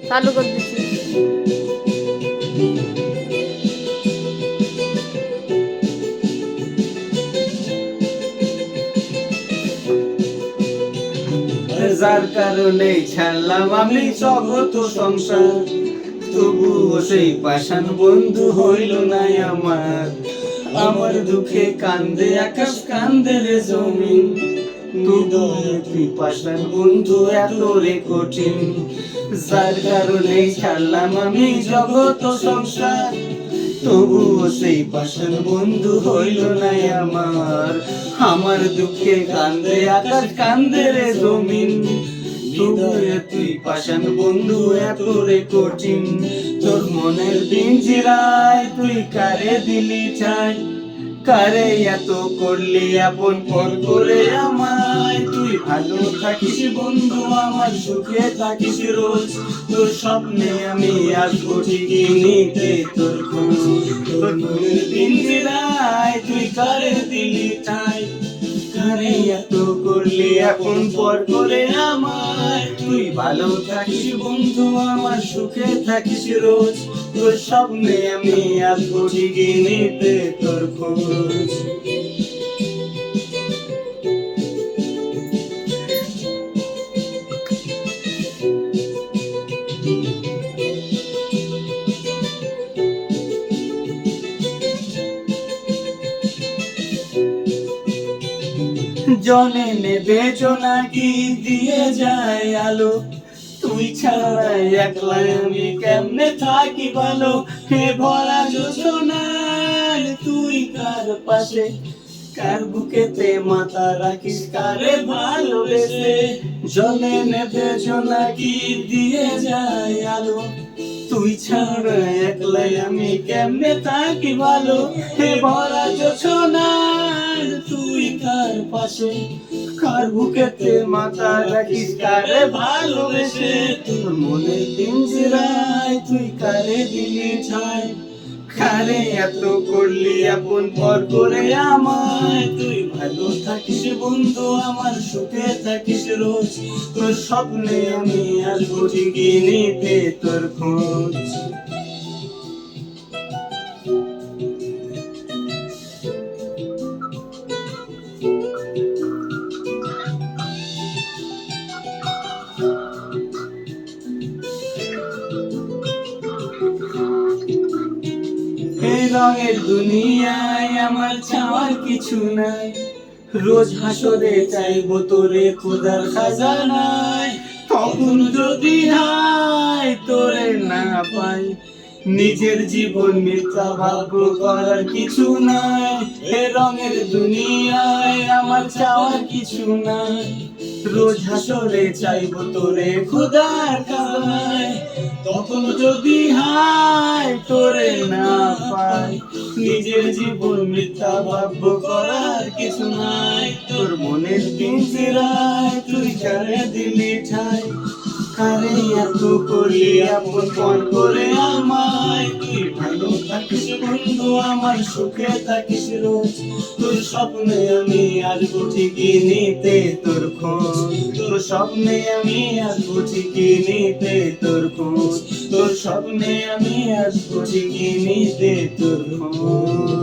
চালু করে দিচ্ছি। যার কারণে ছাড়লাম আমি জগত সংসার, তবুও সেই পাষাণ বন্ধু হইল না আমার। আমার দুঃখে কান্দে আকাশ, কান্দে রে জমিন, তবুও তুই পাষাণ বন্ধু এত রে কঠিন। যার কারণে ছাড়লাম আমি জগত সংসার, তবুও সেই পাষাণ বন্ধু হইল না আমার। আমার দুঃখে কান্দে আকাশ, কান্দে রে জমিন, তবুও তুই পাষাণ বন্ধু এত রে কঠিন। তোর মনের পিঞ্জিরায় তুই কারে দিলি ছাই, কারে এত করলি আপন পর করে আমায়। তুই ভালো থাকিস বন্ধু আমার, সুখে থাকিস রোজ, তোর স্বপ্নে আমি আসবো ঠিকই নিতে তোর খোঁজ। তোর মনের পিঞ্জিরায় তুই কারে দিলি ছাই, কারে এত করলি আপন পর করে আমায়। তুই ভালো থাকিস বন্ধু আমার, সুখে থাকিস রোজ, তোর স্বপ্নে আমি আসবো ঠিকই নিতে তোর খোঁজ। জলে নেবে জোনাকি দিয়ে যায় আলো, তুই ছাড়া একলা আমি কেমনে থাকি ভালো। হে ভরা যোজনার তুই কার পাশে, কার বুকেতে মাথা রাখিস কারে ভালোবেসে। জলে নেবে জোনাকি দিয়ে যায় আলো, তুই ছাড়া একলাই আমি কেমনে থাকি ভালো। হে ভরা যোজনার তুই কার পাশে, কার বুকেতে মাথা রাখিস কারে ভালোবেসে। তোর মনে পিঞ্জিরায় তুই কারে দিলি ছাই, কারে এত করলি আপন পর করে আমায়। তুই ভালো থাকিস বন্ধু আমার, সুখে থাকিস রোজ, তোর স্বপ্নে আমি আসবো ঠিকই নিতে তোর খোঁজ। এই রঙের দুনিয়ায় আমার চাওয়ার কিছু নাই, রোজ হাসরে চাইবো তোরে খোদার খাজানায়। তখন যদি হায় তোরে না পাই, নিজের জীবন মিথ্যা ভাগ্য করার কিছু নাই। এ রঙের দুনিয়ায় আমার চাওয়ার কিছু নাই, রোজ হাসরে চাইবো তোরে খোদার খাজানায়। তখন যদি হায় তোরে না পাই, নিজের জীবন মিথ্যা ভাগ্য করার কিছু নাই। তোর মনের পিঞ্জিরায় তুই কারে দিলি ঠাই, কারে এত করলি আপন পর করে আমায়। তুই ভালো থাকিস বন্ধু আমার, সুখে থাকিস রোজ, তোর স্বপ্নে আমি আসবো ঠিকই নিতে তোর খোঁজ। তোর স্বপ্নে আমি আসবো ঠিকই নিতে তোর খোঁজ, তোর স্বপ্নে আমি আসবো ঠিকই নিতে তোর খোঁজ।